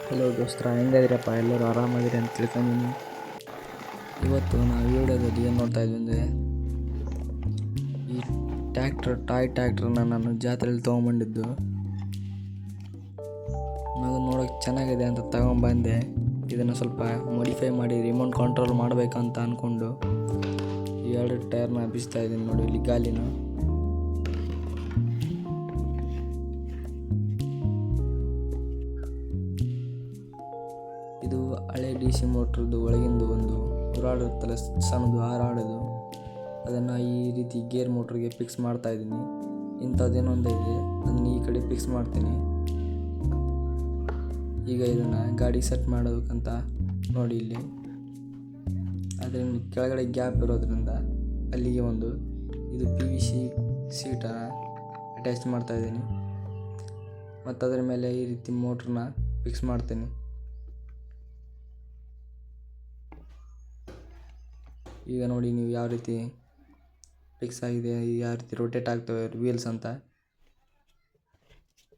Hello ದೋಸ್ತರ, ಹೆಂಗದಿರಪ್ಪ? ಎಲ್ಲರೂ ಆರಾಮಾಗಿರಿ ಅಂತ ತಿಳ್ಕೊಂಡಿನಿ. ಇವತ್ತು ನಾವು ವಿಡಿಯೋದಲ್ಲಿ ಏನು ನೋಡ್ತಾ ಇದ್ವಿ ಅಂದರೆ, ಈ ಟಾಯ್ ಟ್ರ್ಯಾಕ್ಟ್ರನ್ನ ನಾನು ಜಾತ್ರೆಯಲ್ಲಿ ತೊಗೊಂಬಂದಿದ್ದು. ನಾನು ನೋಡೋಕ್ಕೆ ಚೆನ್ನಾಗಿದೆ ಅಂತ ತಗೊಂಬಂದೆ. ಇದನ್ನು ಸ್ವಲ್ಪ ಮಾಡಿಫೈ ಮಾಡಿ ರಿಮೋಟ್ ಕಂಟ್ರೋಲ್ ಮಾಡಬೇಕಂತ ಅಂದ್ಕೊಂಡು ಈ 2 ಟೈರ್ನ ಬಿಚ್ತಾ ಇದ್ದೀನಿ. ನೋಡಿ ಇಲ್ಲಿ ಗಾಲಿನ. ಇದು ಹಳೆ DC ಮೋಟ್ರದ್ದು ಒಳಗಿಂದು ಒಂದು ರಾಡಿರುತ್ತಲ್ಲ, ಸಣ್ಣದು ರಾಡದು, ಅದನ್ನು ಈ ರೀತಿ ಗೇರ್ ಮೋಟ್ರಿಗೆ ಫಿಕ್ಸ್ ಮಾಡ್ತಾ ಇದ್ದೀನಿ. ಇಂಥದ್ದೇನೊಂದು ಇದೆ, ಅದನ್ನು ಈ ಕಡೆ ಫಿಕ್ಸ್ ಮಾಡ್ತೀನಿ. ಈಗ ಇದನ್ನು ಗಾಡಿ ಸೆಟ್ ಮಾಡೋದಕ್ಕಂತ ನೋಡಿ ಇಲ್ಲಿ, ಆದರೆ ಕೆಳಗಡೆ ಗ್ಯಾಪ್ ಇರೋದ್ರಿಂದ ಅಲ್ಲಿಗೆ ಒಂದು ಇದು PVC ಸೀಟನ್ನು ಅಟ್ಯಾಚ್ ಮಾಡ್ತಾ ಇದ್ದೀನಿ. ಮತ್ತು ಅದರ ಮೇಲೆ ಈ ರೀತಿ ಮೋಟ್ರನ್ನ ಫಿಕ್ಸ್ ಮಾಡ್ತೀನಿ. ಈಗ ನೋಡಿ ನೀವು ಯಾವ ರೀತಿ ಫಿಕ್ಸ್ ಆಗಿದೆ, ಯಾವ ರೀತಿ ರೊಟೇಟ್ ಆಗ್ತವೆ ವೀಲ್ಸ್ ಅಂತ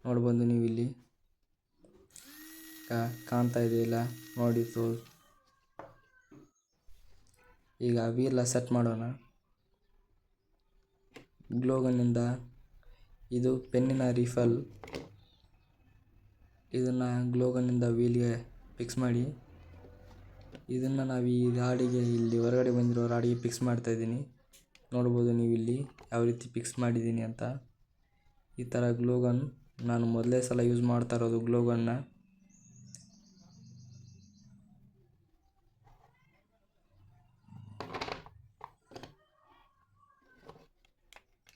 ನೋಡ್ಬೋದು. ನೀವು ಇಲ್ಲಿ ಕಾಣ್ತಾ ಇದೆಯಲ್ಲ ನೋಡಿ. ಈಗ ವೀಲ್ ಸೆಟ್ ಮಾಡೋಣ. ಗ್ಲೋಗನ್ನಿಂದ ಇದು ಪೆನ್ನಿನ ರೀಫಲ್, ಇದನ್ನು ಗ್ಲೋಗನ್ನಿಂದ ವೀಲ್ಗೆ ಫಿಕ್ಸ್ ಮಾಡಿ, ಇದನ್ನು ನಾವು ಈ ರಾಡಿಗೆ, ಇಲ್ಲಿ ಹೊರಗಡೆ ಬಂದಿರೋ ರಾಡಿಗೆ ಫಿಕ್ಸ್ ಮಾಡ್ತಾ ಇದ್ದೀನಿ. ನೋಡ್ಬೋದು ನೀವು ಇಲ್ಲಿ ಯಾವ ರೀತಿ ಫಿಕ್ಸ್ ಮಾಡಿದ್ದೀನಿ ಅಂತ. ಈ ಥರ ಗ್ಲೋಗನ್ ನಾನು ಮೊದಲೇ ಸಲ ಯೂಸ್ ಮಾಡ್ತಾ ಇರೋದು ಗ್ಲೋಗನ್ನ.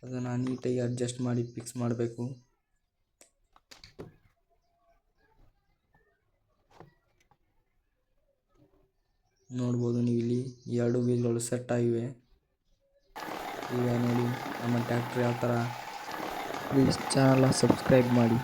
ಅದನ್ನು ನೀಟಾಗಿ ಅಡ್ಜಸ್ಟ್ ಮಾಡಿ ಫಿಕ್ಸ್ ಮಾಡಬೇಕು. ನೋಡ್ಬೋದು ನೀವು ಇಲ್ಲಿ 2 ವೀಲ್ಗಳು ಸೆಟ್ ಆಗಿವೆ. ಈಗ ನೋಡಿ ನಮ್ಮ ಟ್ರ್ಯಾಕ್ಟರ್ ಯಾವ ಥರ. ಪ್ಲೀಸ್ ಚಾನಲ್ನ ಸಬ್ಸ್ಕ್ರೈಬ್ ಮಾಡಿ.